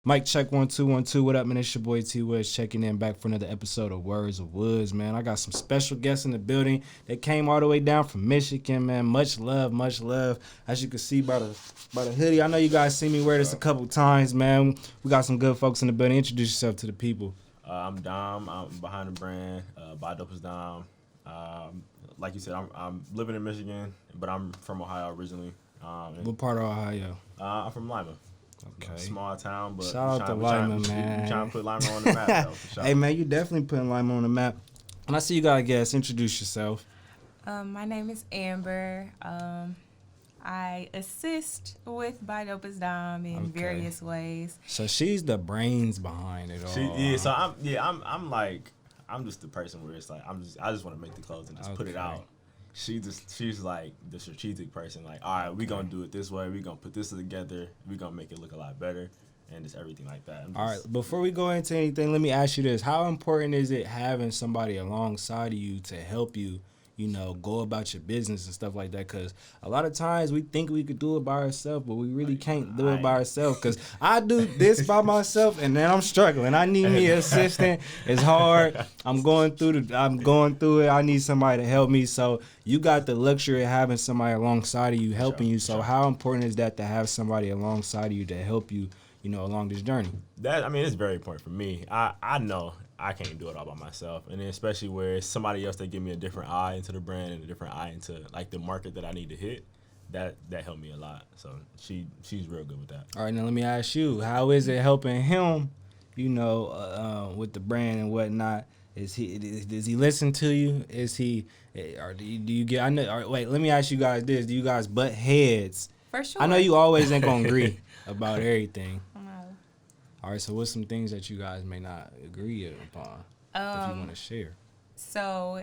Mic check 1 2 1 2. What up, man? It's your boy T Woods checking in back for another episode of Words of Woods, man. I got some special guests in the building. They came all the way down from Michigan, man. Much love, much love. As you can see by the hoodie, I know you guys seen me wear this a couple times, man. We got some good folks in the building. Introduce yourself to the people. I'm Dom. I'm behind the brand by DopestDom. Like you said, I'm living in Michigan, but I'm from Ohio originally. What part of Ohio? I'm from Lima. Okay. Small town, but shout out to Lima, man. We trying to put Lima on the map, though, for sure. Hey, man, you definitely putting Lima on the map. And I see you got a guest. Introduce yourself. My name is Amber. I assist with by DopestDom in various ways. So she's the brains behind it all. I'm just the person where it's like I just want to make the clothes and just put it out. She's like the strategic person. Like, all right, we gonna do it this way. We gonna put this together. We gonna make it look a lot better, and just everything like that. All right. Before we go into anything, let me ask you this: how important is it having somebody alongside of you to help you, go about your business and stuff like that? Because a lot of times we think we could do it by ourselves, but we really can't do it by ourselves. Because I do this by myself, and then I'm struggling. I need me an assistant. It's hard. I'm going through it. I need somebody to help me. So you got the luxury of having somebody alongside of you helping you. So how important is that to have somebody alongside of you to help you, along this journey? It's very important for me. I know I can't do it all by myself, and then especially where it's somebody else that give me a different eye into the brand and a different eye into like the market that I need to hit. That helped me a lot. So she's real good with that. All right, now let me ask you, how is it helping him, with the brand and whatnot? Does he listen to you? Is he, or do you get? I know. Or wait, let me ask you guys this: do you guys butt heads? For sure. I know you always ain't gonna agree about everything. No. All right, so what's some things that you guys may not agree upon if you want to share? So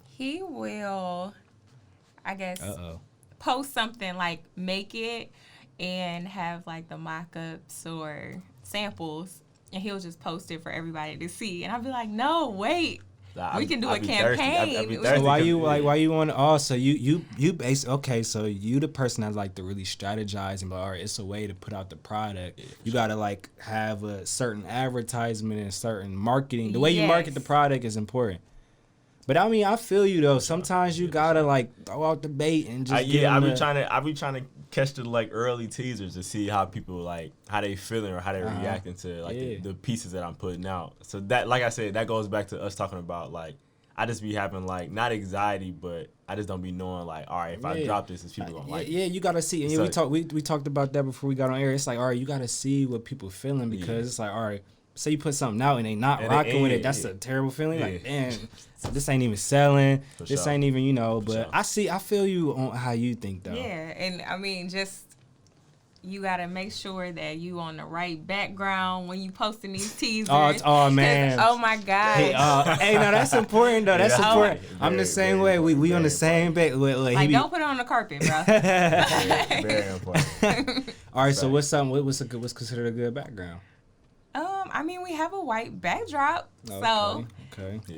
he will, I guess, post something like make it and have like the mock-ups or samples, and he'll just post it for everybody to see. And I'll be like, no, wait. We can do a campaign. So why you want to? Oh, so you basically okay. So you the person that like to really strategize and be like, all right, it's a way to put out the product. Yeah, you gotta like have a certain advertisement and certain marketing. The way you market the product is important. But I mean, I feel you though. Sometimes you gotta like throw out the bait and just. I be trying to catch the like early teasers to see how people like how they feeling or how they reacting to like the pieces that I'm putting out. So that, like I said, that goes back to us talking about like I just be having like not anxiety, but I just don't be knowing like, all right, if I drop this, is people gonna like it? Yeah, you gotta see. And so, we talked about that before we got on air. It's like, all right, you gotta see what people feeling because it's like, all right, say you put something out and they not rocking with it, that's a terrible feeling. Yeah. Like, damn, this ain't even selling. For this ain't even, but I feel you on how you think though. Yeah, and I mean, just you gotta make sure that you on the right background when you posting these teasers. Oh man. Oh my God. Hey, no, that's important though. That's important. I'm the same way. We on the same page. Like, don't put it on the carpet, bro. Very important. All right, so what's considered a good background? I mean, we have a white backdrop, so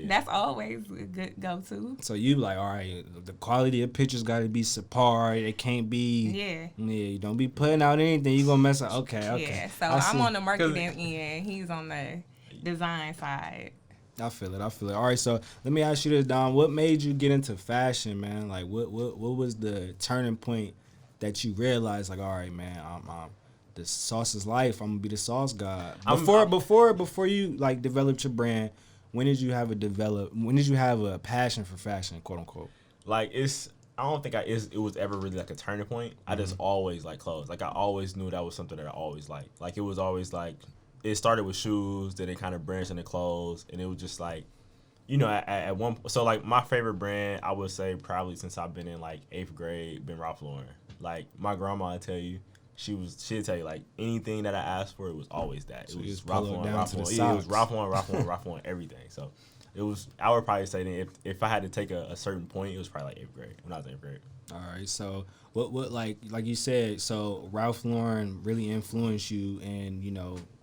that's always a good go-to. So you like, all right, the quality of pictures got to be subpar. It can't be. Yeah. You don't be putting out anything. You gonna mess up. Okay. Yeah. So I'm on the marketing end. He's on the design side. I feel it. All right, so let me ask you this, Don. What made you get into fashion, man? Like, what was the turning point that you realized, like, all right, man, I'm the sauce is life. I'm gonna be the sauce god. Before you like developed your brand, when did you have a passion for fashion, quote unquote? Like I don't think it was ever really like a turning point. I just always like clothes. Like I always knew that was something that I always liked. Like it was always like it started with shoes, then it kind of branched into clothes, and it was just like, at one. So like my favorite brand, I would say probably since I've been in like 8th grade, been Ralph Lauren. Like my grandma would tell you. She'd tell you like anything that I asked for, it was always that. It was Ralph Lauren. Yeah, it was Ralph Lauren, everything. So it was. I would probably say that if I had to take a certain point, it was probably like 8th grade when I was in 8th grade. All right. So what like you said, so Ralph Lauren really influenced you, and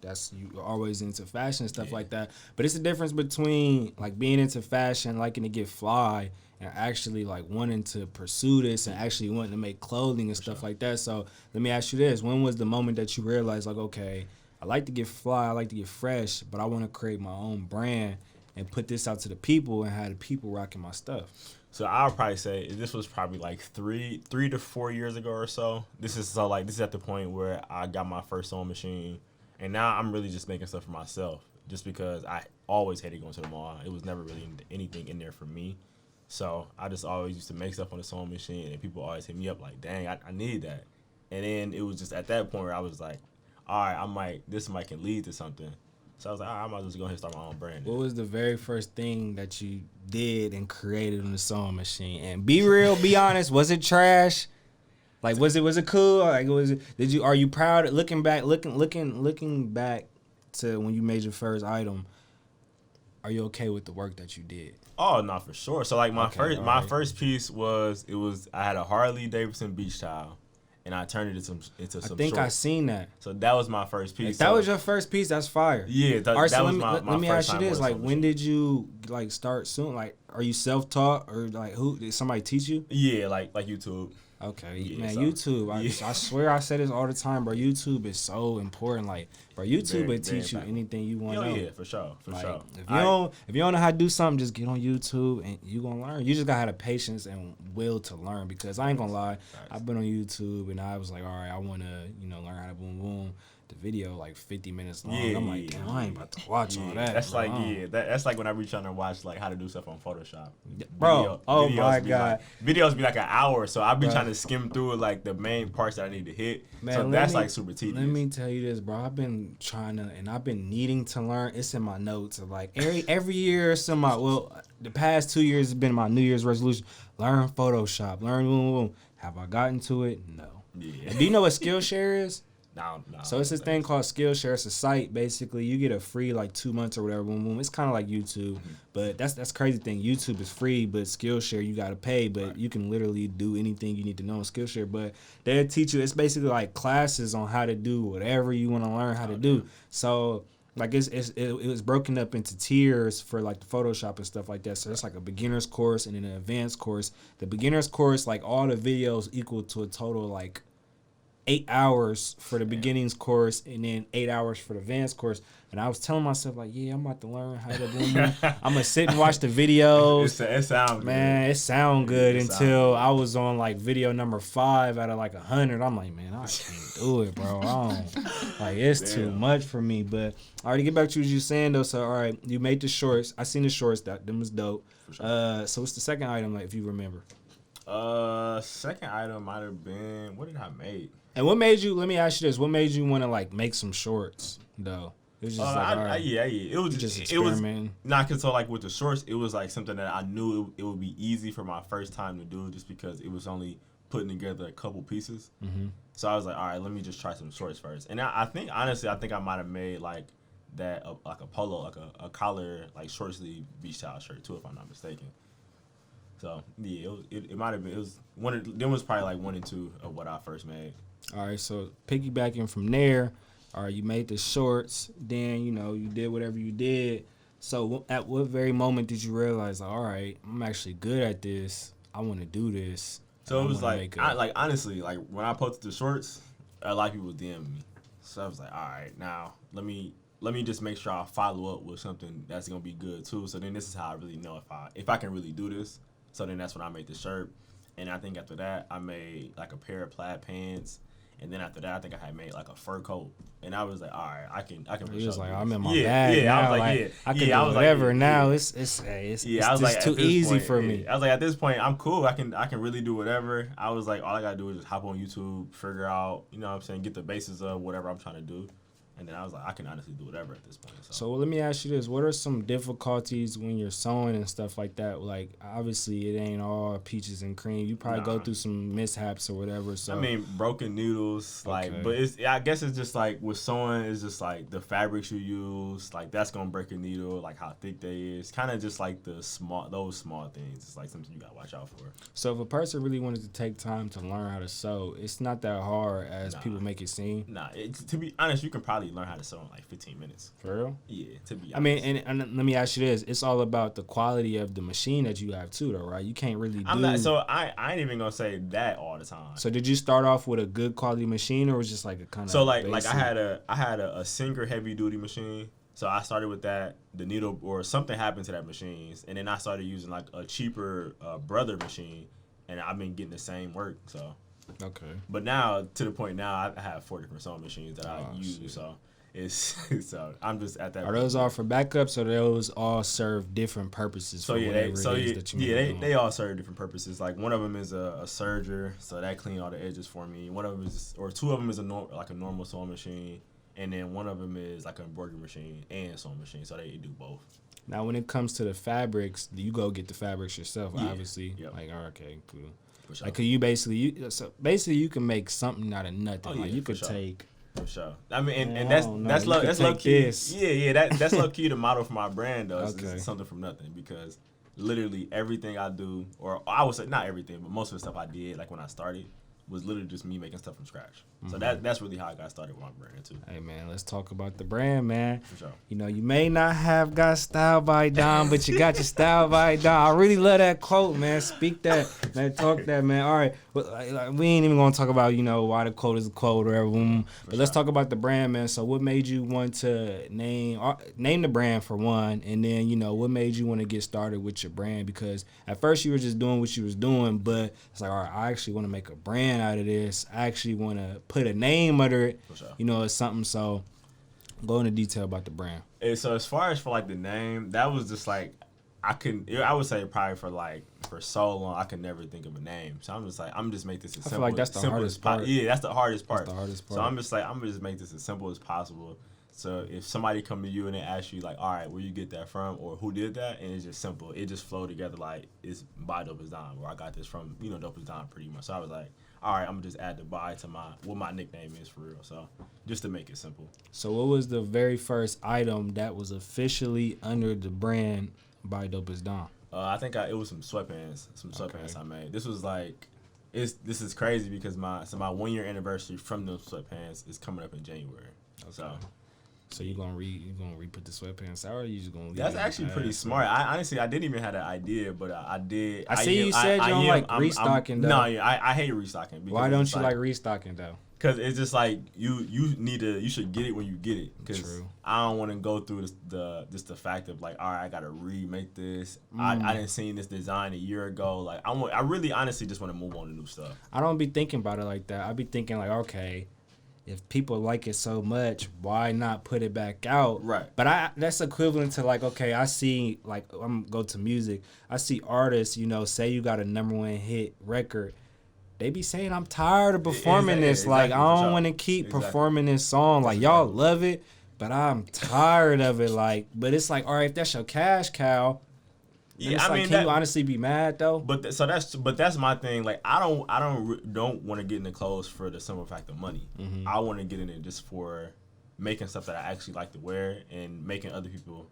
that's you always into fashion and stuff like that. But it's the difference between like being into fashion, liking to get fly, and actually like wanting to pursue this and actually wanting to make clothing and stuff like that. So let me ask you this: when was the moment that you realized like, okay, I like to get fly, I like to get fresh, but I want to create my own brand and put this out to the people and have the people rocking my stuff. So I would probably say this was probably like 3 to 4 years ago or so. This is at the point where I got my first sewing machine, and now I'm really just making stuff for myself. Just because I always hated going to the mall. It was never really anything in there for me. So I just always used to make stuff on the sewing machine, and people always hit me up like, dang, I need that. And then it was just at that point where I was like, all right, this might can lead to something. So I was like, all right, I might just go ahead and start my own brand. What was the very first thing that you did and created on the sewing machine? And be real, be honest, was it trash? Like, was it cool? Like, are you proud of looking back to when you made your first item? Are you okay with the work that you did? Oh, no, for sure. So like my first piece was I had a Harley Davidson beach towel, and I turned it into some I think shorts. I seen that. So that was my first piece. If that was your first piece, that's fire. Yeah, that was my let me first ask you time this: like, wearing when did you like start soon? Like, are you self-taught or like who did somebody teach you? Yeah, like YouTube. Okay, Yeah, man, so, YouTube. yeah. I swear I say this all the time, bro. YouTube is so important. Like, bro, YouTube will teach you impactful. anything you want to know. Yeah, for sure. If you don't know how to do something, just get on YouTube and you gonna learn. You just gotta have the patience and will to learn, because I ain't gonna lie, I've been on YouTube and I was like, all right, I wanna learn how to boom boom. The video like 50 minutes long. Yeah, I'm like, damn, I ain't about to watch all that. That's bro. that's like when I be trying to watch like how to do stuff on Photoshop. Bro, oh my God. Videos be like an hour, so I be trying to skim through like the main parts that I need to hit. Man, so that's like super tedious. Let me tell you this, bro. I've been trying to, and I've been needing to learn. It's in my notes of like every year. The past 2 years has been my New Year's resolution: learn Photoshop, learn boom boom. Have I gotten to it? No. Yeah. And do you know what Skillshare is? No. So it's this thing called Skillshare. It's a site. Basically, you get a free like 2 months or whatever. Boom boom. It's kind of like YouTube, but that's crazy thing. YouTube is free, but Skillshare you gotta pay. But you can literally do anything you need to know on Skillshare. But they'll teach you. It's basically like classes on how to do whatever you want to learn how to do. So like it was broken up into tiers for like the Photoshop and stuff like that. So it's like a beginner's course and then an advanced course. The beginner's course, like all the videos equal to a total like 8 hours for the beginnings course and then 8 hours for the advanced course. And I was telling myself like, yeah, I'm about to learn how to boom boom. I'm gonna sit and watch the videos. It sounds good. Man, it sound good until I was on like video number 5 out of like 100. I'm like, man, I can't do it, bro. It's too much for me. But I already get back to what you saying though. So all right, you made the shorts. I seen the shorts. Them was dope. Sure. So what's the second item, like, if you remember? Second item might have been, what did I make? And what made you? Let me ask you this: what made you want to like make some shorts though? It was just It was just experimenting. Cause so like with the shorts, it was like something that I knew it would be easy for my first time to do, just because it was only putting together a couple pieces. Mm-hmm. So I was like, all right, let me just try some shorts first. And I think honestly, I might have made like that like a polo, like a collar, like short sleeve beach towel shirt too, if I'm not mistaken. So yeah, it might have been. It was then was probably like 1 and 2 of what I first made. All right, so piggybacking from there, all right, you made the shorts, then, you did whatever you did. So at what very moment did you realize, like, all right, I'm actually good at this. I want to do this. So it was like, honestly, like when I posted the shorts, a lot of people DM'd me. So I was like, all right, now let me just make sure I follow up with something that's gonna be good too. So then this is how I really know if I can really do this. So then that's when I made the shirt. And I think after that, I made like a pair of plaid pants. And then after that, I think I had made like a fur coat. And I was like, all right, I can. He was like, I'm in my bag now. I was like, I can do whatever now. It's too easy for me. I was like, at this point, I'm cool. I can really do whatever. I was like, all I gotta do is just hop on YouTube, figure out, what I'm saying, get the basis of whatever I'm trying to do. And then I was like, I can honestly do whatever at this point. So let me ask you this. What are some difficulties when you're sewing and stuff like that? Like, obviously, it ain't all peaches and cream. You probably go through some mishaps or whatever. So I mean, broken needles. Like, but I guess it's just like with sewing, it's just like the fabrics you use. Like, that's going to break a needle, like how thick they is. Kind of just like those small things. It's like something you got to watch out for. So if a person really wanted to take time to learn how to sew, it's not that hard as people make it seem? To be honest, you can probably learned how to sew in like 15 minutes. For real? Yeah, to be honest. I mean, and let me ask you this: it's all about the quality of the machine that you have too, though, right? You can't really. I ain't even gonna say that all the time. So did you start off with a good quality machine, or was it just like a kind of like I had a Singer heavy duty machine. So I started with that. The needle or something happened to that machine, and then I started using like a cheaper Brother machine, and I've been getting the same work. So. Okay. But now, to the point now, I have 4 different sewing machines that I use. Shit. So it's so I'm just at that. Are those all for backups, or those all serve different purposes? So they all serve different purposes. Like one of them is a serger, so that clean all the edges for me. One of them is, or 2 of them is a normal sewing machine, and then one of them is like an embroidery machine and sewing machine. So they do both. Now, when it comes to the fabrics, do you go get the fabrics yourself? Yeah. Obviously, Yep. like okay, cool. Sure. Like, could you basically you can make something out of nothing. Oh, yeah, like you could sure. take. For sure. I mean, and that's low key. This. Yeah. That's low key the model for my brand though. It's Okay. something from nothing, because literally everything I do, or I would say not everything, but most of the stuff I did, like when I started, was literally just me making stuff from scratch. So that's really how I got started with my brand too. Hey man, let's talk about the brand, man. For sure. You know, you may not have got style by Dom, but you got your style by Dom. I really love that quote, man. Speak that, man. Talk that, man. All right, but we ain't even gonna talk about why the quote is a quote or whatever. But let's talk about the brand, man. So, what made you want to name the brand for one, and then what made you want to get started with your brand? Because at first you were just doing what you was doing, but it's like, all right, I actually want to make a brand out of this. I actually want to put a name under it. For sure. It's something. So go into detail about the brand. And so as far as for like the name, that was just like I would say probably for so long I could never think of a name. So I'm just make this as simple. I feel like that's the hardest part. Yeah, that's the hardest part. That's the hardest part. So I'm gonna just make this as simple as possible. So if somebody come to you and they ask you like, all right, where you get that from, or who did that, and it's just simple, it just flow together like it's by DopestDom, where I got this from, DopestDom pretty much. So I was like, all right, I'm gonna just add the by to what my nickname is for real. So just to make it simple. So what was the very first item that was officially under the brand by DopestDom? I think it was some sweatpants. Okay. I made. This was like, this is crazy because my 1 year anniversary from those sweatpants is coming up in January. Okay. So you gonna re-put the sweatpants out, or you just gonna leave That's it actually pretty smart. I honestly didn't even have that idea, but I did. I see you said you don't like restocking though. No, I hate restocking. Why don't you like restocking though? Because it's just like you should get it when you get it. Because I don't want to go through the fact of like, all right, I gotta remake this. I didn't seen this design a year ago. Like I really honestly just want to move on to new stuff. I don't be thinking about it like that. I be thinking like, okay, if people like it so much, why not put it back out? Right. But that's equivalent to like, okay, I see, like, I'm go to music. I see artists, say you got a #1 hit record. They be saying, I'm tired of performing this. Like, I don't want to keep performing this song. Like, y'all love it, but I'm tired of it. Like, but it's like, all right, if that's your cash cow. Yeah, I mean, can you honestly be mad though? But that's my thing. Like, I don't want to get in the clothes for the simple fact of money. Mm-hmm. I want to get in it just for making stuff that I actually like to wear and making other people,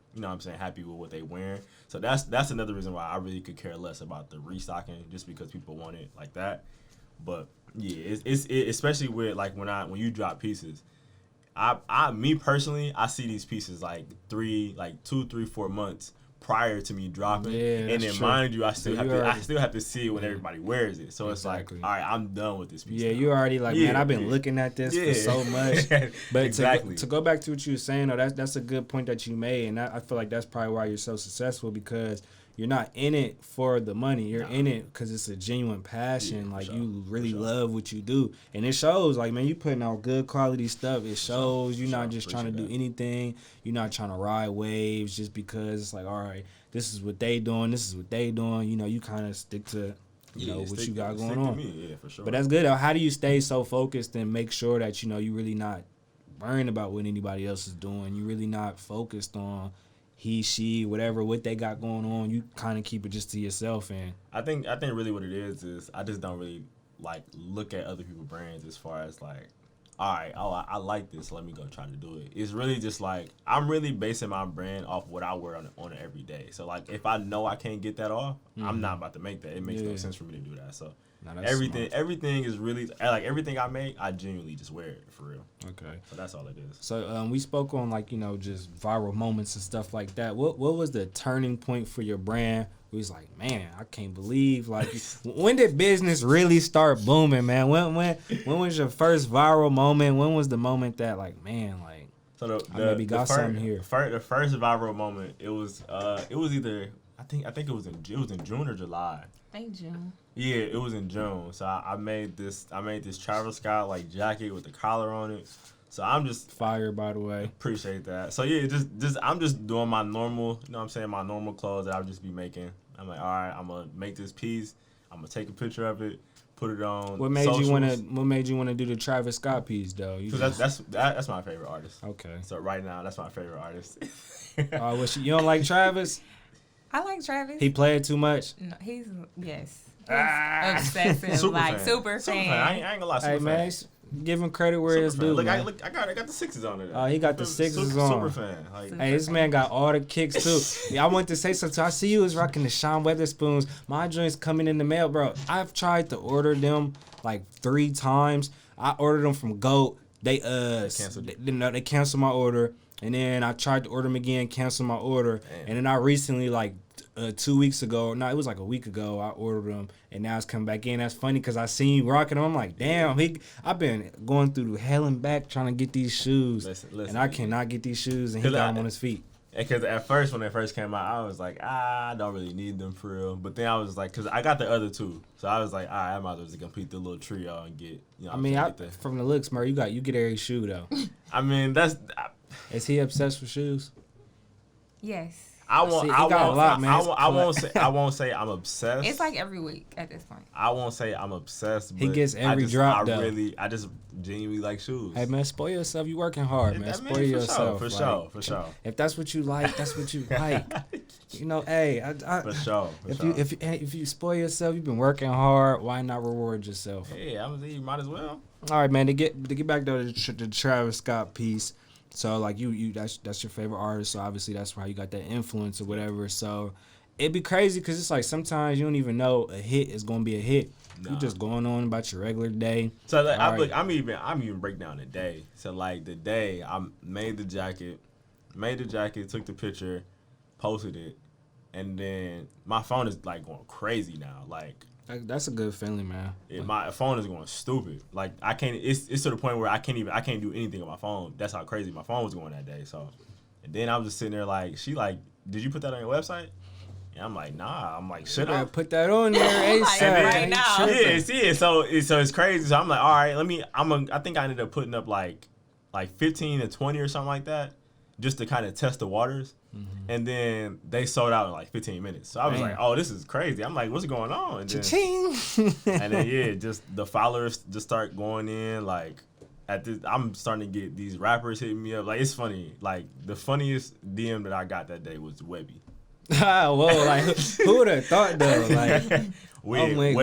happy with what they wearing. So that's another reason why I really could care less about the restocking, just because people want it like that. But yeah, it's especially with like when you drop pieces. Me personally, I see these pieces like 2, 3, 4 months prior to me dropping, and then true. Mind you, I still have to see it when everybody wears it. So exactly. It's like, all right, I'm done with this piece. Yeah, you already like, man, I've been looking at this for so much. But exactly. to go back to what you were saying, though, that's a good point that you made, and I feel like that's probably why you're so successful, because you're not in it for the money. You're in it because it's a genuine passion. Yeah, like, sure. You really love what you do. And it shows, like, man, you putting out good quality stuff. It shows you're not just trying to do anything. You're not trying to ride waves just because it's like, all right, this is what they doing. This is what they doing. You kind of stick to, what you got going on. Yeah, for sure. But that's good. How do you stay so focused and make sure that, you really not worrying about what anybody else is doing? You really not focused on he, she, whatever, what they got going on. You kind of keep it just to yourself. And I think really what it is I just don't really like look at other people's brands as far as like, all right, I like this. Let me go try to do it. It's really just like I'm really basing my brand off what I wear on it every day. So like if I know I can't get that off, I'm not about to make that. It makes no sense for me to do that. So everything is really like everything I make, I genuinely just wear it for real. Okay. So that's all it is. So we spoke on like, just viral moments and stuff like that. What was the turning point for your brand? We was like, man, I can't believe like when did business really start booming, man? When was your first viral moment? When was the moment that like, man, like so I maybe got something here? The first viral moment, it was either I think it was in June or July. I think June. Yeah, it was in June. So I made this Travis Scott like jacket with the collar on it. So I'm just fire, by the way. Appreciate that. So yeah, just I'm just doing my normal, you know what I'm saying, my normal clothes that I'll just be making. I'm like, all right, I'm gonna make this piece. I'm gonna take a picture of it, put it on. What made you wanna do the Travis Scott piece though? Because that's my favorite artist. Okay. So right now, that's my favorite artist. You don't like Travis? I like Travis. He played too much. No, he's obsessive, super fan. I ain't gonna lie, super fan. Man, give him credit where it's due. Look, I got the sixes on it. He got the sixes on. Super fan. Hey, this man got all the kicks too. I want to say something. I see you was rocking the Sean Weatherspoons. My joints coming in the mail, bro. I've tried to order them like 3 times. I ordered them from GOAT. They they canceled my order. And then I tried to order them again, cancel my order. Damn. And then I recently, like 2 weeks ago, no, it was like a week ago, I ordered them. And now it's coming back in. That's funny because I seen you rocking them. I'm like, damn, I've been going through hell and back trying to get these shoes. Listen, and I cannot get these shoes. And he got them on his feet. Because at first, when they first came out, I was like, I don't really need them for real. But then I was like, because I got the other 2. So I was like, all right, I might as well just complete the little trio and get, from the looks, Murray, you get every shoe, though. I mean, is he obsessed with shoes? Yes. I won't say I'm obsessed. It's like every week at this point. I won't say I'm obsessed. But he gets every drop though. I just genuinely like shoes. Hey man, spoil yourself. You working hard, man. Spoil yourself. For sure. If that's what you like, that's what you like. Hey, for sure. If you spoil yourself, you've been working hard. Why not reward yourself? Hey, you might as well. All right, man. To get back to the Travis Scott piece. So like you that's your favorite artist. So obviously that's why you got that influence or whatever. So it'd be crazy because it's like sometimes you don't even know a hit is gonna be a hit. Nah. You just going on about your regular day. So like, I'm even break down the day. So like the day I made the jacket, took the picture, posted it, and then my phone is like going crazy now. Like that's a good feeling, man. My phone is going stupid. Like I can't. It's to the point where I can't do anything on my phone. That's how crazy my phone was going that day. So, and then I was just sitting there like, she like, did you put that on your website? And I'm like, nah. I'm like, should I put that on there ASAP right now? Yeah. So it's crazy. So I'm like, all right, I think I ended up putting up like 15 to 20 or something like that, just to kind of test the waters. Mm-hmm. And then they sold out in like 15 minutes. So I was like, oh, this is crazy. I'm like, what's going on? And then, just the followers just start going in. Like, I'm starting to get these rappers hitting me up. Like, it's funny. Like, the funniest DM that I got that day was Webby. Whoa, like, who would have thought, though? Like, Webby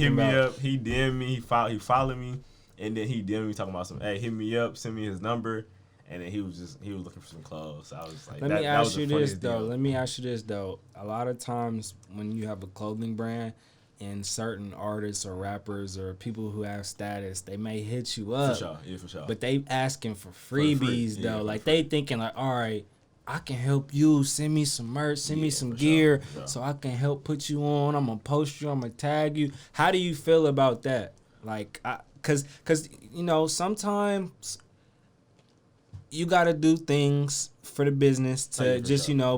hit me up. He DM'd me. He followed me. And then he DM'd me talking about hey, hit me up, send me his number. And then he was looking for some clothes. So I was like, Let me ask you this though. A lot of times when you have a clothing brand and certain artists or rappers or people who have status, they may hit you up. For sure. But they asking for freebies though. Like they thinking like, all right, I can help you. Send me some merch. Send me some gear so I can help put you on. I'm gonna post you. I'm gonna tag you. How do you feel about that? Like, cause sometimes you gotta do things for the business to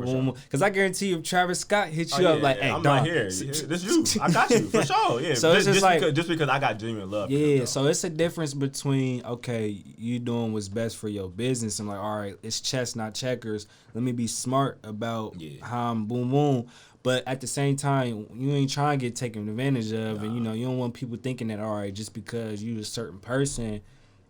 boom. Because I guarantee you, if Travis Scott hits you up like, "Hey, I'm dog, not here. This you. I got you for sure." Yeah. So it's just because I got genuine love. Yeah. So it's a difference between you doing what's best for your business and like, all right, it's chess, not checkers. Let me be smart about how I'm boom boom. But at the same time, you ain't trying to get taken advantage of, and you don't want people thinking that all right, just because you a certain person.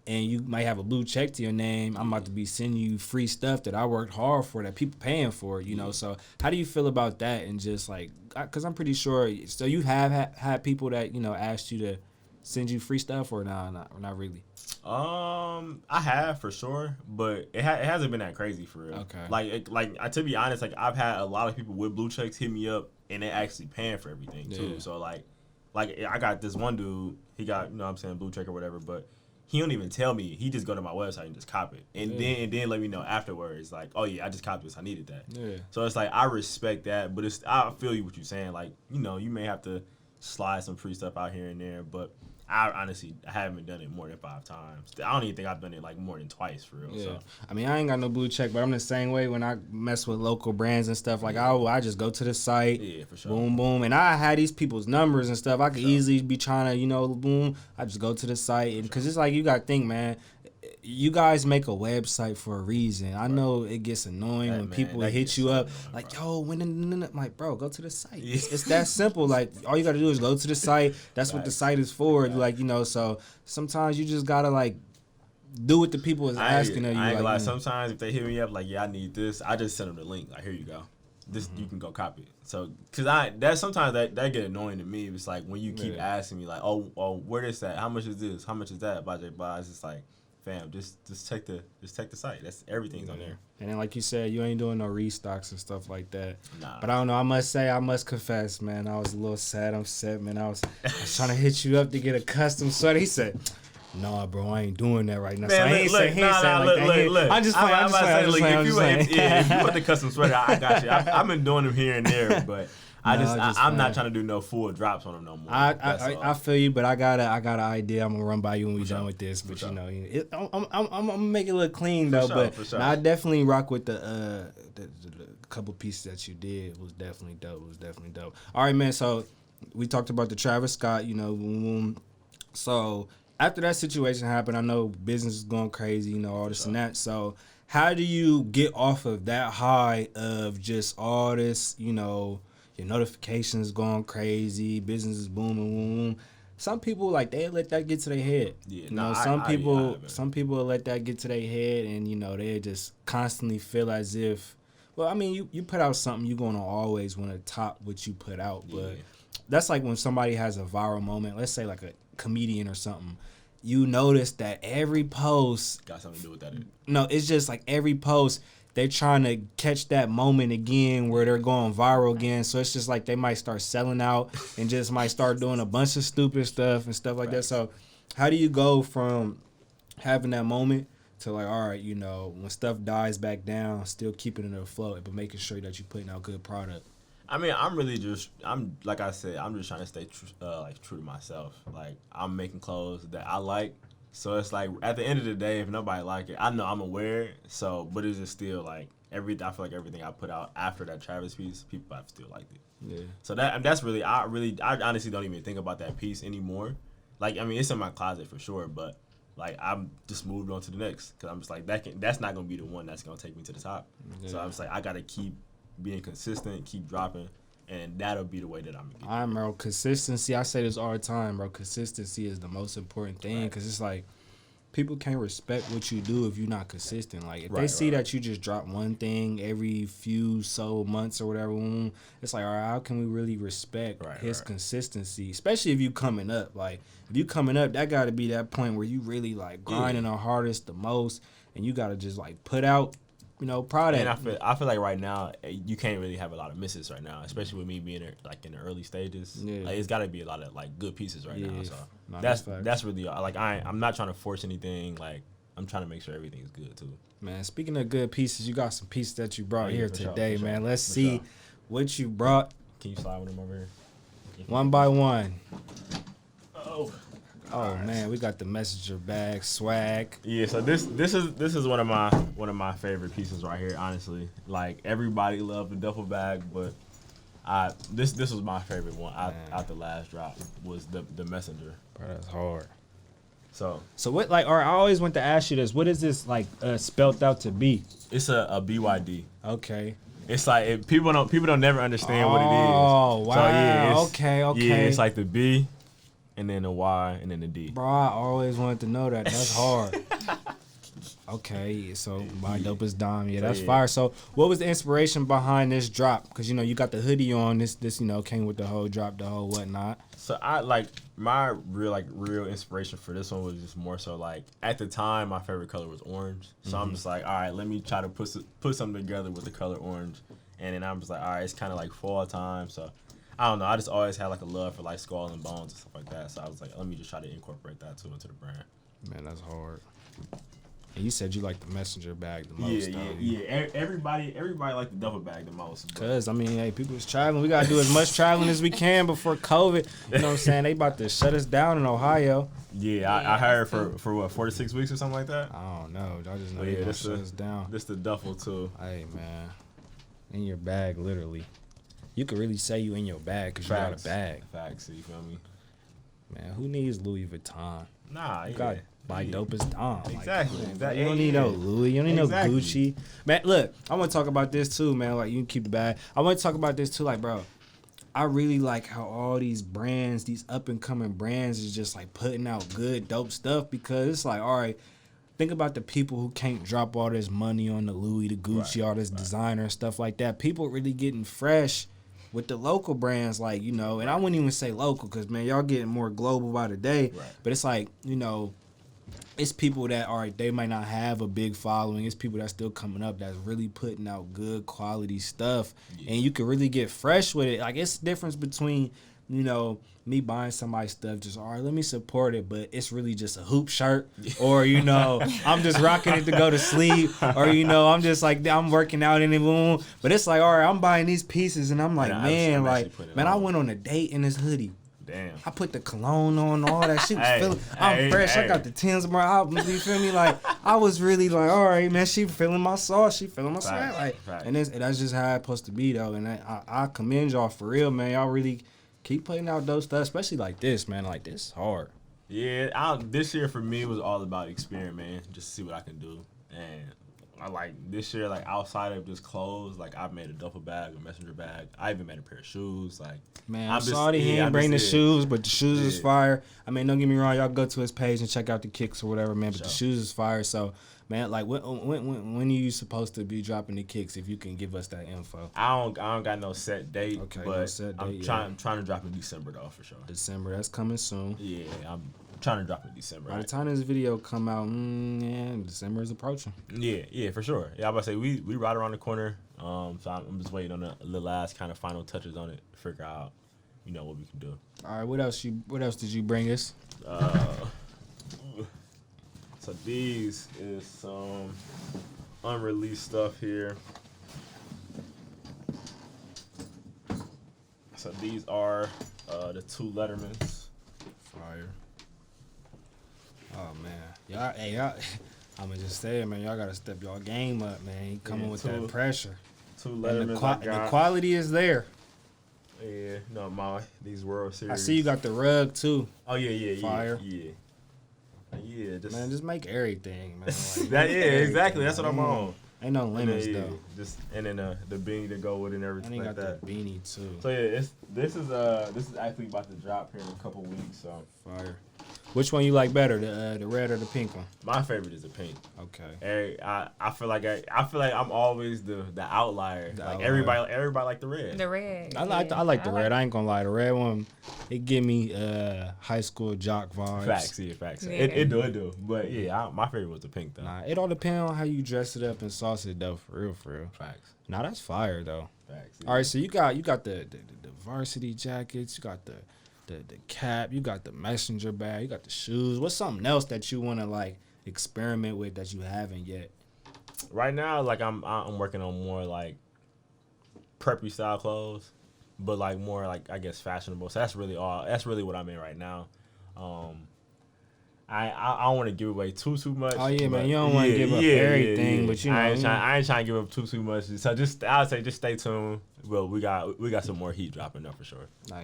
And you might have a blue check to your name, I'm about to be sending you free stuff that I worked hard for, that people paying for, So how do you feel about that? And just like, because I'm pretty sure, so you have had people that, asked you to send you free stuff or not really? I have for sure, but it hasn't been that crazy for real. Okay. To be honest, like I've had a lot of people with blue checks hit me up and they actually paying for everything too. So like I got this one dude, he got, you know what I'm saying, blue check or whatever, but he don't even tell me. He just go to my website and just cop it. And then let me know afterwards, like, oh yeah, I just copied this. I needed that. Yeah. So it's like I respect that, but I feel you what you're saying. Like, you know, you may have to slide some free stuff out here and there, but I honestly haven't done it more than 5 times. I don't even think I've done it like more than twice for real. Yeah. So I mean, I ain't got no blue check, but I'm the same way when I mess with local brands and stuff. Like I just go to the site, for sure. Boom, boom, and I had these people's numbers and stuff. I could easily be trying to, you know, boom. I just go to the site, and because it's like you got to think, man. You guys make a website for a reason. I know it gets annoying when people hit you up like, yo, I'm like, bro, go to the site. It's that simple. Like, all you got to do is go to the site. That's what the site is for. Like, you know, so sometimes you just got to, like, do what the people is asking of you. I ain't gonna lie. Like, Sometimes if they hit me up like, yeah, I need this, I just send them the link. Like, here you go. This you can go copy it. So, cause sometimes that get annoying to me. It's like when you keep asking me like, oh, where is that? How much is this? How much is that? Blah, it's just like, fam, just check the site. That's everything's on there. And then, like you said, you ain't doing no restocks and stuff like that. Nah. But I don't know. I must confess, man. I was a little sad, upset, man. I was trying to hit you up to get a custom sweater. He said, "No, bro, I ain't doing that right now." Man, so I ain't saying like that. Look. I'm just playing. If you want the custom sweater, I got you. I've been doing them here and there, but I'm not trying to do no full drops on them no more. I feel you, but I got an idea. I'm gonna run by you when we done with this. But you know, I'm gonna make it look clean though. But I definitely rock with the couple pieces that you did. It was definitely dope. All right, man. So we talked about the Travis Scott. You know, so after that situation happened, I know business is going crazy. You know, all this and that. So how do you get off of that high of just all this? You know. Your notifications going crazy, business is booming. Some people like they let that get to their head. Yeah, you know, some people let that get to their head, and you know they just constantly feel as if. Well, I mean, you put out something, you're gonna always want to top what you put out, but that's like when somebody has a viral moment. Let's say like a comedian or something. You notice that every post got something to do with that. No, it's just like every post. They're trying to catch that moment again where they're going viral again. So it's just like they might start selling out and just might start doing a bunch of stupid stuff and stuff like that. So how do you go from having that moment to like, all right, you know, when stuff dies back down, still keeping it afloat, but making sure that you're putting out good product? I mean, I'm like I said, I'm just trying to stay true to myself. Like, I'm making clothes that I like. So it's like at the end of the day, if nobody like it, I know I'm aware. So, but it's just still like I feel like everything I put out after that Travis piece, people have still liked it. Yeah. So that's really I honestly don't even think about that piece anymore. Like, I mean, it's in my closet for sure, but like I'm just moved on to the next because I'm just like that's not gonna be the one that's gonna take me to the top. Yeah. So I'm just like I gotta keep being consistent, keep dropping. And that'll be the way that I'm gonna get. All right, bro. Consistency. I say this all the time, bro. Consistency is the most important thing because it's like people can't respect what you do if you're not consistent. Like if they see that you just drop one thing every few months or whatever, it's like, all right, how can we really respect his consistency? Especially if you coming up. Like if you coming up, that got to be that point where you really like grinding the hardest, the most, and you got to just like put out. You know, product. And I feel like right now you can't really have a lot of misses right now, especially with me being like in the early stages. Yeah. Like, it's got to be a lot of like good pieces right now. So that's really like I'm not trying to force anything. Like I'm trying to make sure everything is good too. Man, speaking of good pieces, you got some pieces that you brought here today, man. Let's see what you brought. Can you slide with them over here? One by one. Oh man, we got the messenger bag swag. Yeah, so this is one of my favorite pieces right here. Honestly, like everybody loved the duffel bag, but this was my favorite one out the last drop was the messenger. Bro, that's hard. So what like? Or I always want to ask you this: what is this like spelt out to be? It's a BYD. Okay. It's like people don't never understand what it is. Oh wow. So, yeah, okay. Yeah, it's like the B. And then the Y, and then the D. Bro, I always wanted to know that. That's hard. Okay, so by DopestDom, yeah, So, that's yeah. fire. So, what was the inspiration behind this drop? Because you got the hoodie on. This came with the whole drop, the whole whatnot. So I like my real inspiration for this one was just more so like at the time my favorite color was orange. So I'm just like, all right, let me try to put something together with the color orange. And then I'm just like, all right, it's kind of like fall time. So I don't know. I just always had like a love for like Skull and Bones and stuff like that. So I was like, let me just try to incorporate that too into the brand. Man, that's hard. And you said you like the messenger bag the most. Yeah. Everybody like the duffel bag the most. Cause I mean, hey, people is traveling. We gotta do as much traveling as we can before COVID. You know what I'm saying? They about to shut us down in Ohio. Yeah, I heard for what 46 weeks or something like that. I don't know. I just know But they yeah, gonna shut us down. This the duffel too. Hey man, in your bag, literally. You could really say you in your bag because you got a bag. Facts, you feel me? Man, who needs Louis Vuitton? Nah, You got by DopestDom. Exactly. Like, you don't need no Louis. You don't need no Gucci. Man, look, I want to talk about this too, man. Like, you can keep the bag. I want to talk about this too. Like, bro, I really like how all these brands, these up-and-coming brands is just, like, putting out good, dope stuff because it's like, all right, think about the people who can't drop all this money on the Louis, the Gucci, all this designer and stuff like that. People really getting fresh with the local brands, like, and I wouldn't even say local because, man, y'all getting more global by the day. Right. But it's like, it's people that, all right, they might not have a big following. It's people that's still coming up that's really putting out good quality stuff. Yeah. And you can really get fresh with it. Like, it's the difference between, me buying somebody's stuff, just, all right, let me support it, but it's really just a hoop shirt. Or, I'm just rocking it to go to sleep. Or, I'm just like, I'm working out in it. Boom. But it's like, all right, I'm buying these pieces. And I'm like, I went on a date in this hoodie. Damn. I put the cologne on, all that shit was feeling. I'm fresh. I got the Tins of my albums. You feel me? Like, I was really like, all right, man. She feeling my sauce. She feeling my swag. Like, and that's just how it's supposed to be, though. And I commend y'all for real, man. Y'all really keep putting out those stuff, especially like this, man. Like, this is hard. Yeah, this year for me was all about experiment, just to see what I can do. And I like this year, like outside of just clothes, like I've made a duffel bag, a messenger bag. I even made a pair of shoes. Like, man, I'm sorry he didn't bring the shoes, but the shoes is fire. I mean, don't get me wrong, y'all go to his page and check out the kicks or whatever, man. But the shoes is fire. So, man, like when are you supposed to be dropping the kicks? If you can give us that info. I don't got no set date. Okay, but no set date, I'm trying to drop in December though, for sure. December, that's coming soon. Yeah, I'm trying to drop in December. By the time this video come out, December is approaching. Yeah, for sure. Yeah, I'm about to say we right around the corner. So I'm just waiting on the last kind of final touches on it to figure out, what we can do. All right, what else did you bring us? So these is some unreleased stuff here. So these are the two Lettermans. Fire. Oh man, y'all. I'ma just say it, man. Y'all gotta step y'all game up, man. You coming with that pressure. Two Lettermans. The quality is there. Yeah, these World Series. I see you got the rug too. Oh yeah, fire. Yeah. Just make everything, man. Like, exactly. That's what I'm on. Ain't no limits though. And then the beanie to go with it and everything like that. The beanie too. So yeah, this is actually about to drop here in a couple weeks. So fire. Which one you like better, the red or the pink one? My favorite is the pink. Okay. I feel like I'm always the outlier. Everybody like the red. The red. I like the red. I ain't gonna lie, the red one, it give me high school jock vibes. Facts. Yeah. It do. But yeah, my favorite was the pink though. Nah, it all depends on how you dress it up and sauce it though. For real. Facts. Nah, that's fire though. Facts. Yeah. All right, so you got the varsity jackets, you got the cap, you got the messenger bag, you got the shoes. What's something else that you want to like experiment with that you haven't yet? Right now, like I'm working on more like preppy style clothes, but like more like I guess fashionable. So that's really what I'm in right now. I don't want to give away too much. Oh yeah, man, you don't want to give up everything, but I ain't trying to give up too much. So I'll say just stay tuned. Well, we got some more heat dropping up for sure. Nah,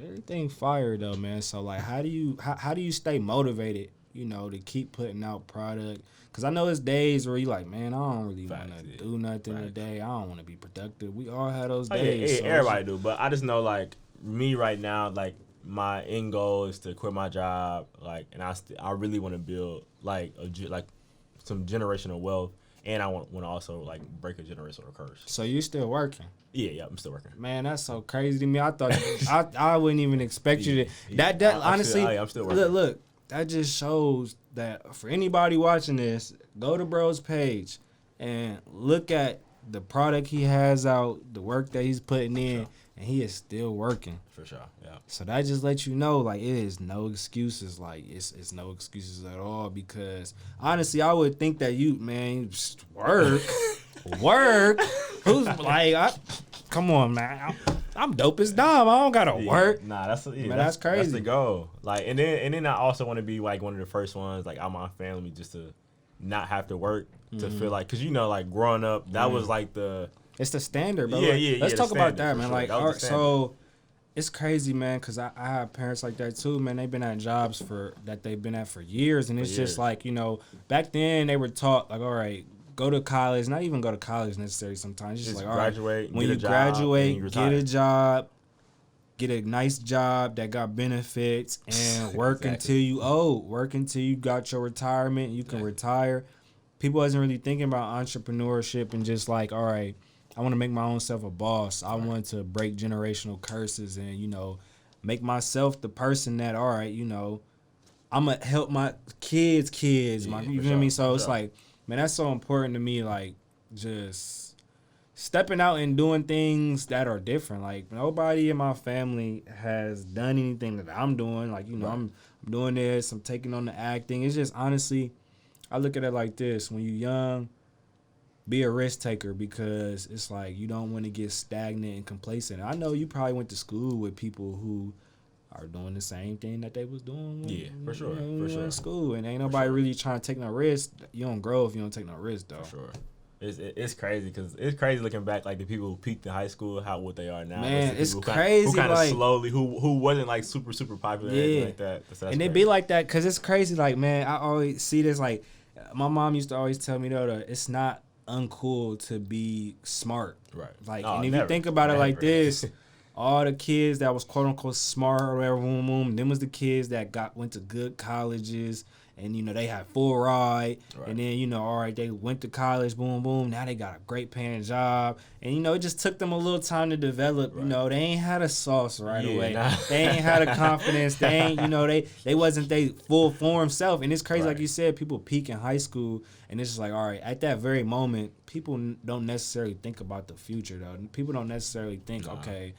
everything fire though, man. So like, how do you stay motivated? To keep putting out product. Cause I know it's days where you like, man, I don't really want to do nothing today. I don't want to be productive. We all have those days. Yeah, everybody do. But I just know like me right now, like my end goal is to quit my job, like, and I really want to build like some generational wealth, and I want to also like break a generational curse. So you still working? Yeah, I'm still working. Man, that's so crazy to me. I thought I wouldn't even expect you to. That honestly, I'm still working. Look, that just shows that for anybody watching this, go to bro's page and look at the product he has out, the work that he's putting in, and he is still working. For sure, yeah. So that just lets you know, like, it is no excuses. Like, it's no excuses at all, because honestly, I would think that you, man, just work. Who's like, come on, man. I'm DopestDom. I don't gotta work. Nah, that's crazy. That's the goal. Like, and then I also want to be like one of the first ones, like, out my family, just to not have to work, to feel like, cause like growing up, that was like it's the standard, bro. Let's talk about that, man. Like, so it's crazy, man, because I have parents like that too, man. They've been at jobs that they've been at for years, and it's just like, back then they were taught, like, all right, go to college, not even go to college necessarily sometimes. Just like, all graduate, right, when you graduate, get a job, get a nice job that got benefits, and work until you old. Work until you got your retirement, you can retire. People wasn't really thinking about entrepreneurship and just like, all right, I want to make my own self a boss. I want to break generational curses and, make myself the person that, all right, I'm going to help my kids, you feel me? So it's like, man, that's so important to me, like, just stepping out and doing things that are different. Like, nobody in my family has done anything that I'm doing. Like, I'm doing this, I'm taking on the acting. It's just, honestly, I look at it like this. When you're young, be a risk taker, because it's like you don't want to get stagnant and complacent. I know you probably went to school with people who are doing the same thing that they was doing for sure. in school, and ain't nobody really trying to take no risk. You don't grow if you don't take no risk, though. For sure. It's crazy, because it's crazy looking back, like the people who peaked in high school, what they are now. Man, it's crazy. Who kind of like, slowly, who wasn't like super popular, or anything like that. And it be like that, because it's crazy. Like, man, I always see this. Like, my mom used to always tell me though that it's not uncool to be smart. Right. Like, and if you think about it like this, all the kids that was quote unquote smart or whatever, them was the kids that went to good colleges, and they had full ride, and then all right, they went to college, boom, now they got a great paying job, and it just took them a little time to develop. They ain't had a sauce right away. They ain't had a confidence. They ain't they wasn't they full form self. And it's crazy, like you said, people peak in high school, and it's just like, all right, at that very moment, people don't necessarily think about the future though. People don't necessarily think, okay,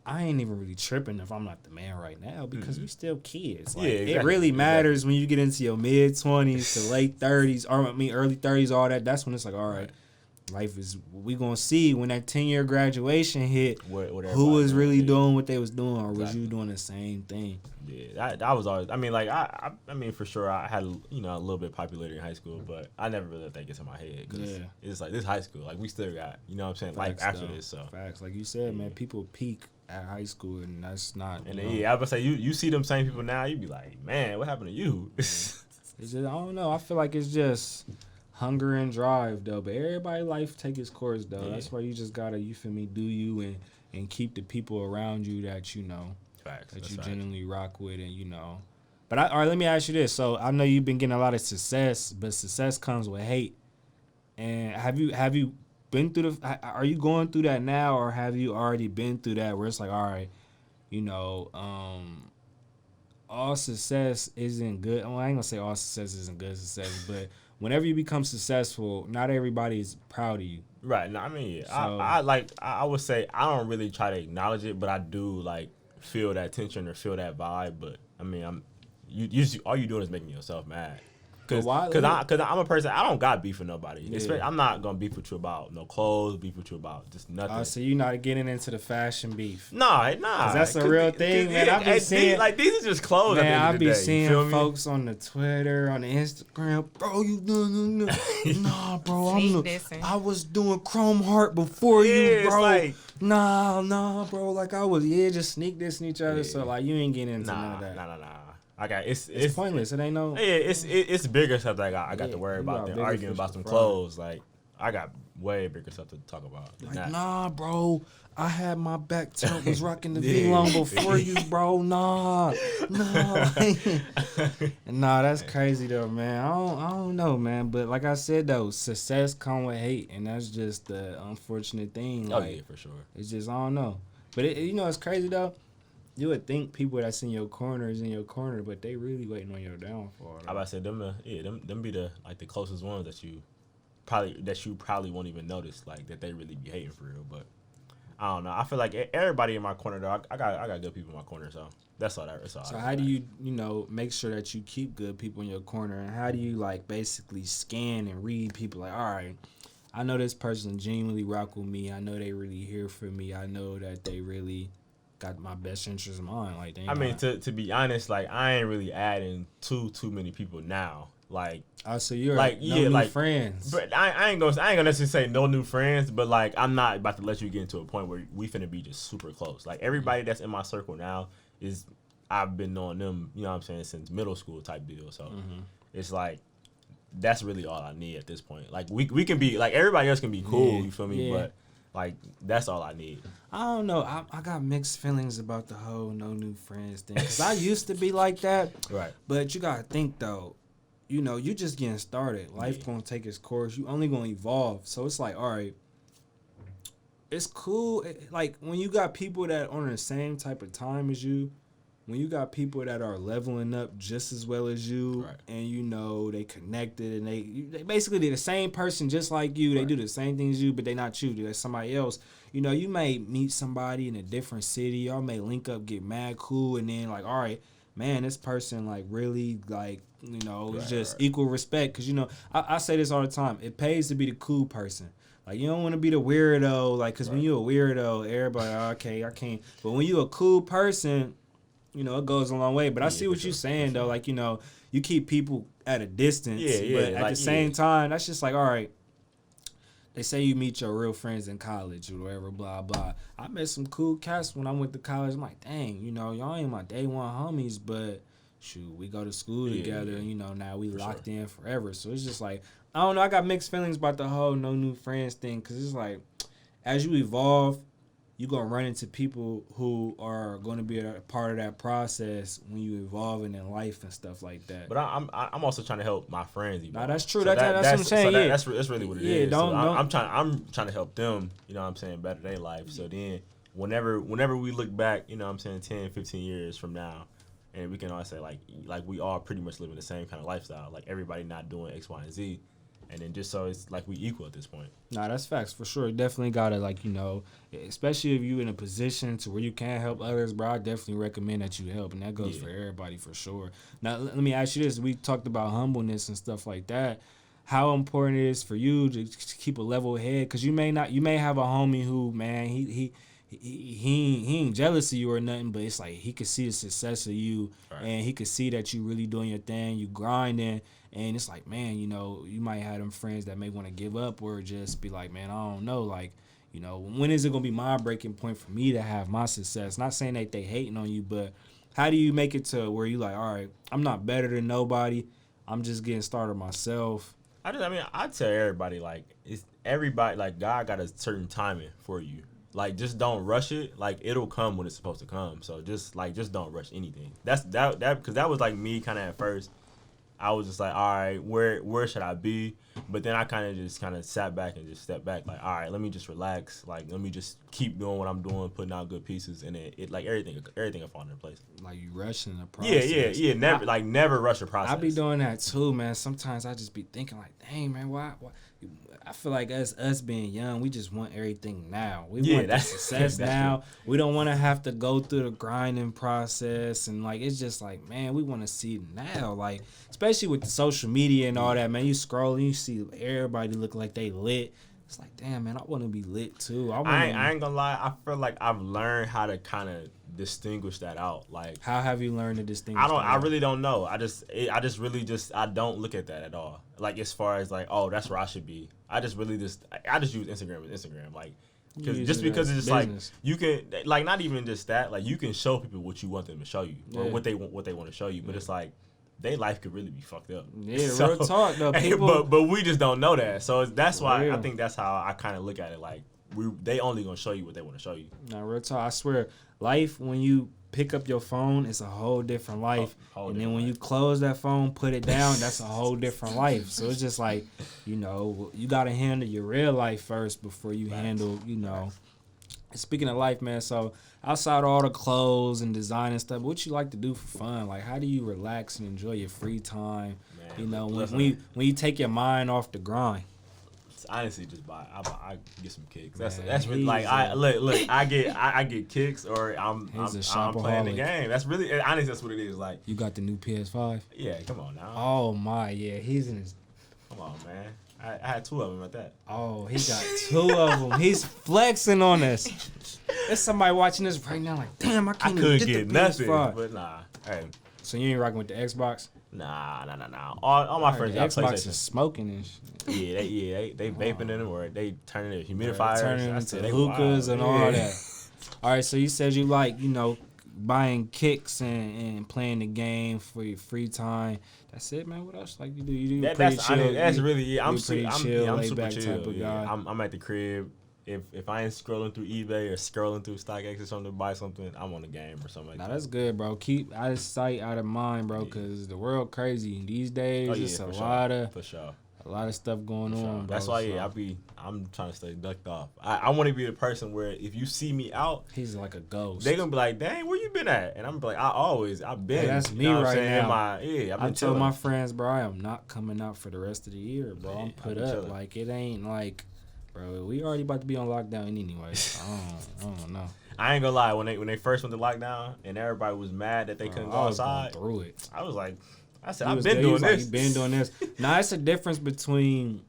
I ain't even really tripping if I'm not the man right now, because we still kids. Like, it really matters when you get into your mid-20s to late 30s, or early 30s, all that. That's when it's like, all right, life is, we going to see when that 10-year graduation hit, who was really doing what they was doing, or was you doing the same thing? Yeah, I was always, I mean, for sure, I had, a little bit of popularity in high school, but I never really let that get to my head, because it's like, this high school, like, we still got, what I'm saying, life after this, so. Facts. Like you said, man, people peak at high school, and that's not. And then, I would say you see them same people now, you be like, man, what happened to you? It's just, I don't know. I feel like it's just hunger and drive though. But everybody life take its course though. Yeah. That's why you just gotta, you feel me, do you and keep the people around you that Facts, that you genuinely rock with, and But all right, let me ask you this. So I know you've been getting a lot of success, but success comes with hate. And have you been through are you going through that now, or have you already been through that where it's like, all right, all success isn't good. Well, I ain't gonna say all success isn't good success, but whenever you become successful, not everybody is proud of you. Right. No, I mean, so, I would say I don't really try to acknowledge it, but I do like feel that tension or feel that vibe. But I mean, all you doing is making yourself mad. Cause I'm a person, I don't got beef with nobody. Yeah. I'm not gonna beef with you about no clothes, beef with you about just nothing. So you're not getting into the fashion beef? Nah. Cause that's a real thing, man. I be seeing these are just clothes. Man, I be seeing folks on the Twitter, on the Instagram, bro. Nah, bro. I was doing Chrome Heart before you, bro. Like, nah, bro. Like I was, just sneak this in each other. Yeah. So like you ain't getting into none of that. Nah. It's pointless. It ain't no. Yeah, it's bigger stuff that I got to worry about than arguing about some clothes. Like I got way bigger stuff to talk about than Like, that. nah, bro. I had my back tilt, was rocking the V-Long before you, bro. Nah. Nah, that's crazy though, man. I don't know, man. But like I said though, success come with hate, and that's just the unfortunate thing. Oh Like, yeah, for sure. it's just I don't know. But it's crazy though. You would think people that's in your corner is in your corner, but they really waiting on your downfall. I about to say them be the like the closest ones that you probably won't even notice, like that they really be hating for real. But I don't know. I feel like everybody in my corner though. I got good people in my corner, so that's all. That's all. So how do you make sure that you keep good people in your corner, and how do you like basically scan and read people? Like, all right, I know this person genuinely rock with me. I know they really here for me. I know that they really got my best interest in mind. Like, I mean, to be honest, like I ain't really adding too many people now. Like, so you're like no new friends. But I ain't gonna necessarily say no new friends, but like I'm not about to let you get into a point where we finna be just super close. Like everybody that's in my circle now I've been knowing them, you know what I'm saying, since middle school type deal. So it's like that's really all I need at this point. Like we can be like everybody else can be cool, you feel me? Yeah. But like that's all I need. I don't know. I got mixed feelings about the whole no new friends thing. Cause I used to be like that. Right. But you gotta think though. You just getting started. Life gonna take its course. You only gonna evolve. So it's like, all right, it's cool. Like when you got people that are on the same type of time as you, when you got people that are leveling up just as well as you, right. And they connected and they basically they're the same person just like you. They do the same things as you, but they not you. They're somebody else. You may meet somebody in a different city. Y'all may link up, get mad cool, and then like, all right, man, this person like really like. It's just equal respect. Because, I say this all the time. It pays to be the cool person. Like, you don't want to be the weirdo. Like, because when you're a weirdo, everybody, okay, I can't. But when you're a cool person, it goes a long way. But I see what you're saying, though. Like, you keep people at a distance. But at the same time, that's just like, all right. They say you meet your real friends in college or whatever, blah, blah. I met some cool cats when I went to college. I'm like, dang, y'all ain't my day one homies, but... shoot, we go to school together, and now we locked in forever. So it's just like, I don't know. I got mixed feelings about the whole no new friends thing, because it's like, as you evolve, you're gonna run into people who are gonna be a part of that process when you evolving in life and stuff like that. But I'm also trying to help my friends evolve. Nah, that's true. So that's what I'm saying. So that's really what it is. I'm trying to help them. You know what I'm saying, better their life. So then whenever we look back, you know what I'm saying, 10, 15 years from now. And we can all say like we all pretty much living the same kind of lifestyle. Like everybody not doing X, Y, and Z, and then just so it's like we equal at this point. Nah, that's facts for sure. Definitely gotta especially if you in a position to where you can help others, bro. I definitely recommend that you help, and that goes for everybody for sure. Now let me ask you this: we talked about humbleness and stuff like that. How important it is for you to keep a level head? Because you may have a homie who, man, he ain't jealous of you or nothing, but it's like he could see the success of you, and he could see that you really doing your thing, you grinding, and it's like, man, you might have them friends that may want to give up or just be like, man, I don't know, like, when is it gonna be my breaking point for me to have my success? Not saying that they hating on you, but how do you make it to where you like, all right, I'm not better than nobody, I'm just getting started myself. I tell everybody like everybody like God got a certain timing for you. Like, just don't rush it. Like, it'll come when it's supposed to come. So just don't rush anything. Because that was like me kind of at first. I was just like, all right, where should I be? But then I kind of sat back and just stepped back. Like, all right, let me just relax. Like, let me just keep doing what I'm doing, putting out good pieces, and it like everything will fall into place. Like you rushing the process. Yeah. Never rush the process. I be doing that too, man. Sometimes I just be thinking like, dang, man, why? I feel like us being young, we just want everything now. We want the success now. True. We don't want to have to go through the grinding process, and like it's just like, man, we want to see it now. Like, especially with the social media and all that, man. You scroll and you see everybody look like they lit. It's like, damn, man, I want to be lit too. I ain't gonna lie. I feel like I've learned how to kind of distinguish that out. Like, how have you learned to distinguish? I really don't know. I don't look at that at all. Like, as far as like, oh, that's where I should be. I just use Instagram as Instagram. Like, because it's just like you can like not even just that. Like, you can show people what you want them to show you or what they want to show you. But it's like their life could really be fucked up. Yeah, real talk though. People, but we just don't know that. So that's why real. I think that's how I kind of look at it. Like they only gonna show you what they want to show you. Nah, real talk. I swear, life when you pick up your phone, it's a whole different life. And then when you close that phone, put it down, that's a whole different life. So it's just like, you know, you gotta handle your real life first before you handle, you know. Speaking of life, man, so outside of all the clothes and design and stuff, what you like to do for fun? Like, how do you relax and enjoy your free time? Man, you know, when you take your mind off the grind. Honestly, just I get some kicks. That's really like I get kicks or I'm playing the game. That's really honestly that's what it is. Like you got the new PS5. Yeah, come on now. Oh my, yeah, he's in his. Come on, man. I had 2 of them at that. Oh, he got 2 of them. He's flexing on us. There's somebody watching this right now like, damn, I can't even get the nothing. PS5. But nah, hey. So you ain't rocking with the Xbox? Nah. All my friends got Xbox PlayStation. is smoking and shit. They vaping in them or they turning their humidifiers. Turning into hookahs and all that. All right, so you said you like, you know, buying kicks and playing the game for your free time. That's it, man. What else like you do? You do pretty chill. That's really I'm super super chill. Type of guy. I'm at the crib. If I ain't scrolling through eBay or scrolling through StockX or something to buy something, I'm on the game or something like that. That's good, bro. Keep out of sight, out of mind, bro, because the world crazy these days. It's a lot of stuff going on, bro. That's why I'm trying to stay ducked off. I want to be the person where if you see me out, he's like a ghost. They gonna be like, "Dang, where you been at?" And I'm like, "I've been." Hey, that's me right now. I tell my friends, bro, I am not coming out for the rest of the year, bro. I'm put up. Chilling. Like it ain't like, bro. We already about to be on lockdown anyway. I don't know. I ain't gonna lie. When they first went to lockdown and everybody was mad that they couldn't go outside, through it. I was like, I've been doing this. You've been doing this. Now it's a difference between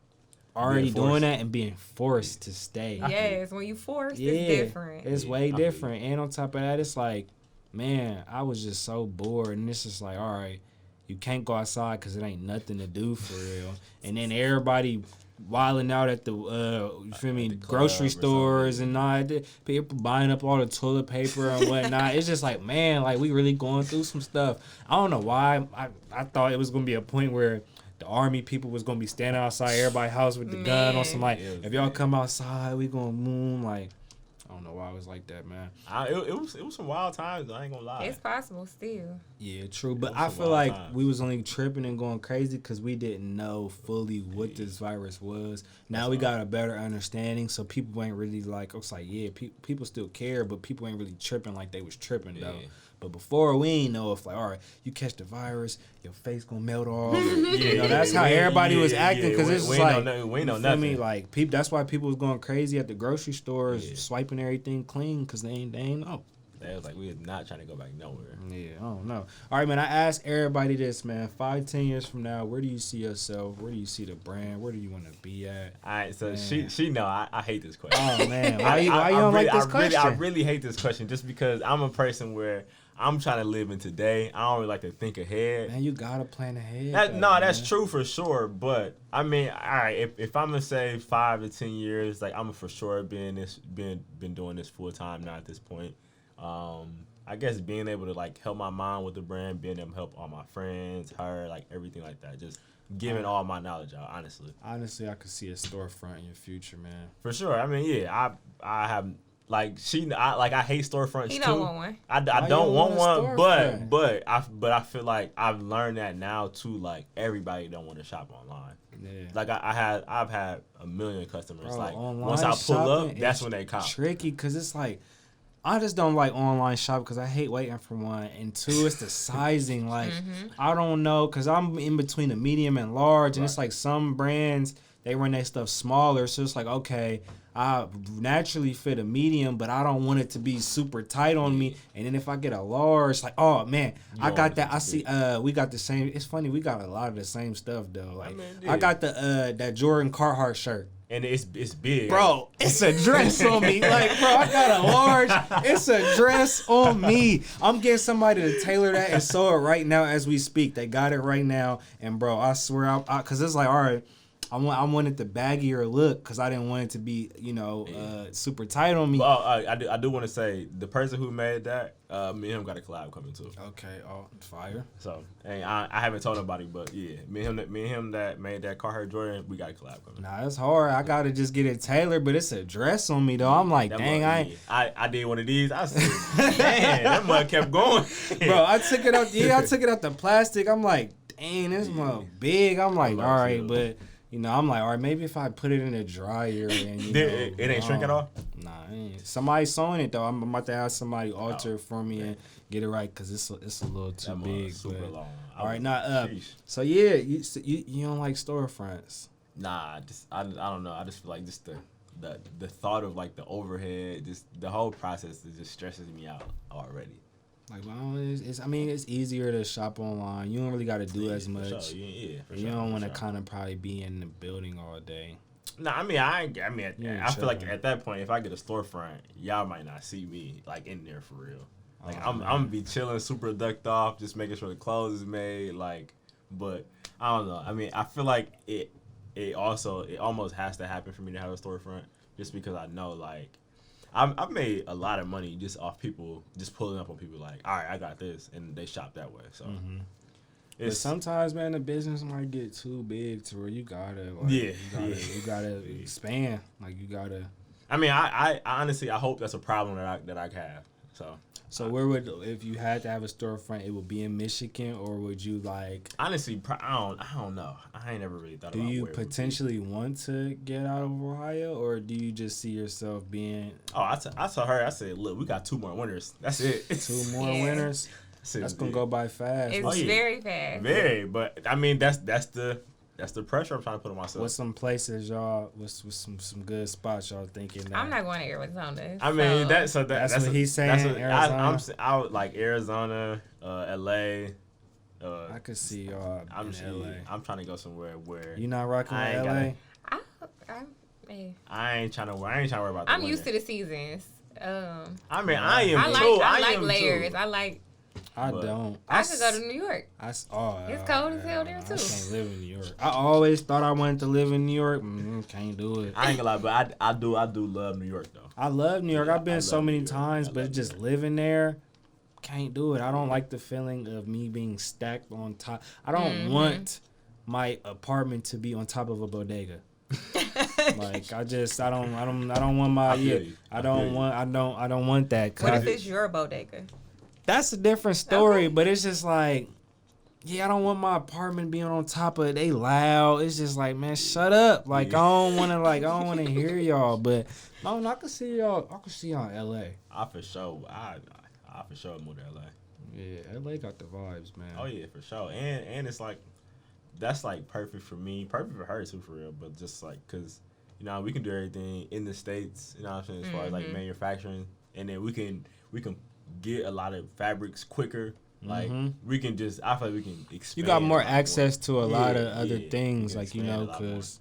already doing that and being forced to stay. Yes, when you forced, it's different. It's way different. And on top of that, it's like, man, I was just so bored. And it's just like, all right, you can't go outside because it ain't nothing to do for real. And then everybody wilding out at the you feel me, grocery stores and all that. People buying up all the toilet paper and whatnot. It's just like, man, like we really going through some stuff. I don't know why. I thought it was gonna be a point where the army people was gonna be standing outside everybody's house with the gun or something like, if y'all come outside, we gonna moon. Like, I don't know why it was like that, man. It was some wild times. I ain't gonna lie. It's possible still. Yeah, true. But I feel like we was only tripping and going crazy because we didn't know fully what this virus was. Now we got a better understanding, so people ain't really like. It's like, yeah, people still care, but people ain't really tripping like they was tripping though. But before, we ain't know if, like, all right, you catch the virus, your face gonna melt off. You know, that's how everybody was acting, because it's like, we ain't know nothing. Me? Like, that's why people was going crazy at the grocery stores, swiping everything clean, because they ain't know. They was like, we are not trying to go back nowhere. Yeah, I don't know. All right, man, I asked everybody this, man. 5-10 years from now, where do you see yourself? Where do you see the brand? Where do you want to be at? All right, so she know I hate this question. Oh, man. Why you don't like this question? I really hate this question just because I'm a person where I'm trying to live in today. I don't really like to think ahead. Man, you got to plan ahead. That's true for sure. But, I mean, all right, if I'm going to say 5 to 10 years, like, I'm for sure been doing this full time now at this point. I guess being able to like help my mom with the brand, being able to help all my friends, her, like everything like that, just giving all my knowledge out. Honestly, I could see a storefront in your future, man. For sure. I mean, I have like I hate storefronts too. You don't want one. I don't want one, but I feel like I've learned that now too. Like everybody don't want to shop online. Yeah. Like I've had a million customers. Bro, like once I pull up, that's when they cop. Tricky, cause it's like, I just don't like online shop because I hate waiting for one. And two, it's the sizing. Like, I don't know, because I'm in between a medium and large. And it's like some brands, they run their stuff smaller. So it's like, okay, I naturally fit a medium, but I don't want it to be super tight on me. And then if I get a large, like, oh, man, I got that. I see we got the same. It's funny, we got a lot of the same stuff, though. Like, I got the that Jordan Carhartt shirt. And it's big. Bro, it's a dress on me. Like, bro, I got a large. It's a dress on me. I'm getting somebody to tailor that and sew it right now as we speak. They got it right now. And, bro, I swear, because it's like, all right, I wanted the baggier look because I didn't want it to be, super tight on me. Well, I do want to say the person who made that, me and him got a collab coming too. Okay, fire. So, and I haven't told nobody, but yeah, me and him that made that Carhartt Jordan, we got a collab coming. Nah, it's hard. I gotta just get it tailored, but it's a dress on me though. I'm like, dang, I did one of these. I said, man, that mug kept going. Bro, I took it out. Yeah, I took it out the plastic. I'm like, dang, this mug big. I'm like, all right, but. I'm like, all right, maybe if I put it in a dryer and it ain't shrink at all. Nah, it ain't. Somebody's sewing it though. I'm about to have somebody alter it for me and get it right because it's a little too big. Super long. All right, so yeah, you don't like storefronts? Nah, I don't know. I just feel like just the thought of like the overhead, just the whole process, it just stresses me out already. Like, well, it's easier to shop online. You don't really got to do as much. For sure. Yeah, for you don't want to kind of probably be in the building all day. Nah, I feel like at that point, if I get a storefront, y'all might not see me like in there for real. Like I'm gonna be chilling, super ducked off, just making sure the clothes is made. Like, but I don't know. I mean, I feel like it almost has to happen for me to have a storefront, just because I know like. I've made a lot of money just off people just pulling up on people like, all right, I got this, and they shop that way. So, but sometimes, man, the business might get too big to where you gotta, you gotta expand. Like you gotta. I mean, I honestly I hope that's a problem that I have. So where would, if you had to have a storefront, it would be in Michigan, or would you like? Honestly, I don't know. I ain't never really thought about. Do you potentially want to get out of Ohio, or do you just see yourself being? Oh, I told her. I said, look, we got 2 more winters. That's it. 2 more winters. That's gonna go by fast. It's very fast. Very, but I mean that's the pressure I'm trying to put on myself. What's some places y'all? What's some good spots y'all thinking? I'm not going to Arizona. I mean that's what he's saying. Arizona. I would like Arizona, LA. I could see y'all in LA. I'm trying to go somewhere where you not rocking with LA. I ain't trying to worry about. I'm used to the seasons. I mean, I am too. I like layers. Too. I don't. I could go to New York. It's cold as hell there too. I can't live in New York. I always thought I wanted to live in New York. Can't do it. I ain't gonna lie, but I do love New York though. I love New York. I've been so many times, but just living there, can't do it. I don't like the feeling of me being stacked on top. I don't want my apartment to be on top of a bodega. Like I don't want my I don't want that. What if it's your bodega? That's a different story, but it's just like, I don't want my apartment being on top of it. They loud. It's just like, man, shut up. Like I don't want to hear y'all. But no, I can see y'all. I can see y'all in LA. I for sure move to LA. Yeah, LA got the vibes, man. Oh yeah, for sure. And it's like, that's like perfect for me, perfect for her too, for real. But just like, cause we can do everything in the States. You know what I'm saying, as far as like manufacturing, and then we can get a lot of fabrics quicker. Like we can just, I feel like we can expand. You got more access to a lot of other things, like cause.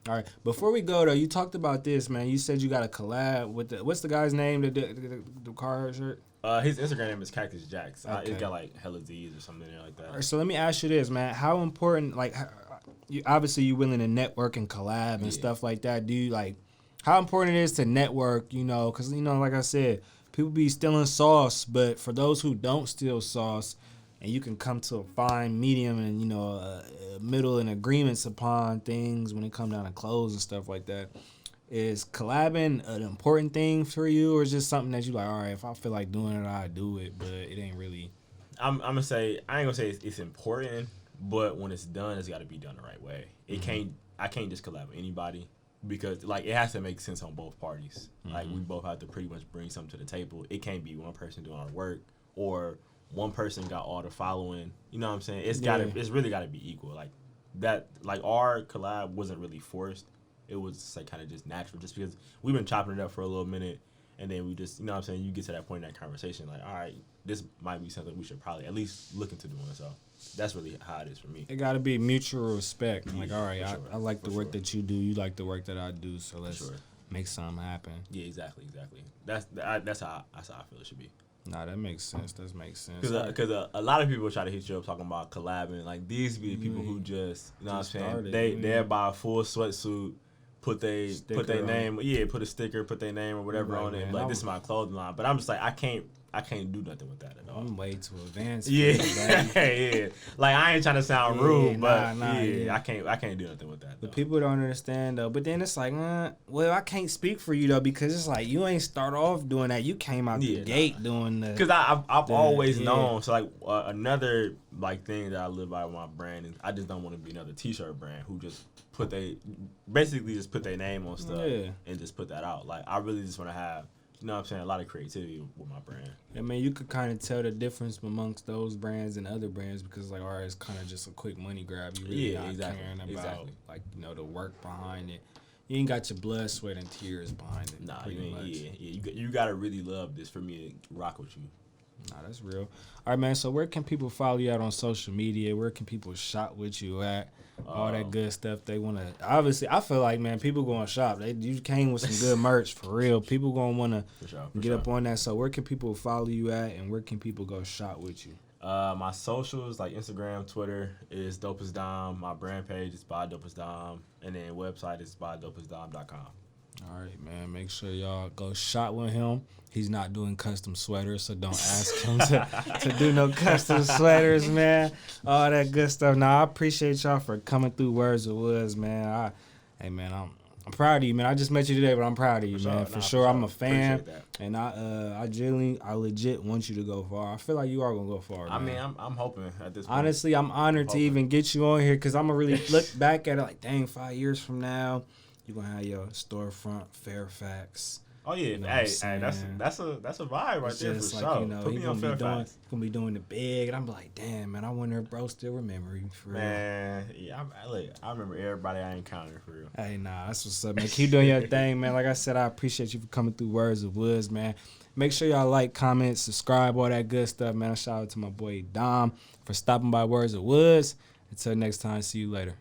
All right, before we go though, you talked about this, man. You said you got a collab with what's the guy's name that the Carhartt shirt? His Instagram name is Cactus Jacks. Okay. It's got like hella Z's or something like that. All right, so let me ask you this, man. How important, like, obviously you willing to network and collab and stuff like that. Do you like, how important it is to network? Because like I said. People be stealing sauce, but for those who don't steal sauce, and you can come to a fine medium and middle and agreements upon things when it comes down to clothes and stuff like that, is collabing an important thing for you, or is just something that you like? All right, if I feel like doing it, I do it, but it ain't really. I'm gonna say I ain't gonna say it's important, but when it's done, it's got to be done the right way. I can't just collab with anybody. Because like it has to make sense on both parties. Like we both have to pretty much bring something to the table. It can't be one person doing our work or one person got all the following. You know what I'm saying? It's really gotta be equal. Like that, like our collab wasn't really forced. It was like kind of just natural, just because we've been chopping it up for a little minute, and then we just, you know what I'm saying, you get to that point in that conversation, like, all right, this might be something we should probably at least look into doing. So that's really how it is for me. It got to be mutual respect. Yeah, like, all right, I like the work that you do. You like the work that I do. So let's make something happen. Yeah, exactly. That's how I feel it should be. Nah, that makes sense. That makes sense. Because a lot of people try to hit you up talking about collabing. Like, these be the people who just, you know what I'm saying? They'll buy a full sweatsuit, put their name, put a sticker, put their name or whatever on it. Like, this is my clothing line. But I'm just like, I can't do nothing with that at all. I'm way too advanced. Yeah, yeah. Like, I ain't trying to sound rude, but I can't do nothing with that. The people don't understand though. But then it's like, well, I can't speak for you though, because it's like you ain't start off doing that. You came out the gate doing the. Because I've always known. So like another like thing that I live by with my brand is I just don't want to be another T-shirt brand who just put their name on stuff and just put that out. Like, I really just want to have. You know what I'm saying? A lot of creativity with my brand. I mean, you could kind of tell the difference amongst those brands and other brands because, like, all right, it's kind of just a quick money grab. You really not caring about, like, you know, the work behind it. You ain't got your blood, sweat, and tears behind it. Nah, you gotta really love this for me to rock with you. Nah, that's real. All right, man. So where can people follow you out on social media? Where can people shop with you at? All that good stuff they want to. Obviously, I feel like, man, people going to shop. You came with some good merch for real. People going to want to get up on that. So where can people follow you at, and where can people go shop with you? My socials, like Instagram, Twitter, is DopestDom. My brand page is by DopestDom, and then website is by DopestDom.com. All right, man. Make sure y'all go shop with him. He's not doing custom sweaters, so don't ask him to do no custom sweaters, man. All that good stuff. Now, I appreciate y'all for coming through Words of Woods, man. I'm proud of you, man. I just met you today, but I'm proud of you, man. For sure. I'm a fan, and I legit want you to go far. I feel like you are gonna go far. I mean, I'm hoping at this point. Honestly, I'm honored to even get you on here because I'm gonna really look back at it like, dang, 5 years from now, you're gonna have your storefront Fairfax. Oh yeah, you know hey, that's a vibe right there for sure. You know, Put me on Fairfax. Gonna be doing the big, and I'm like, damn, man, I wonder if bro still remember you for real. Man, yeah, I remember everybody I encountered for real. Hey, nah, that's what's up, man. Keep doing your thing, man. Like I said, I appreciate you for coming through Words of Woods, man. Make sure y'all like, comment, subscribe, all that good stuff, man. Shout out to my boy Dom for stopping by Words of Woods. Until next time, see you later.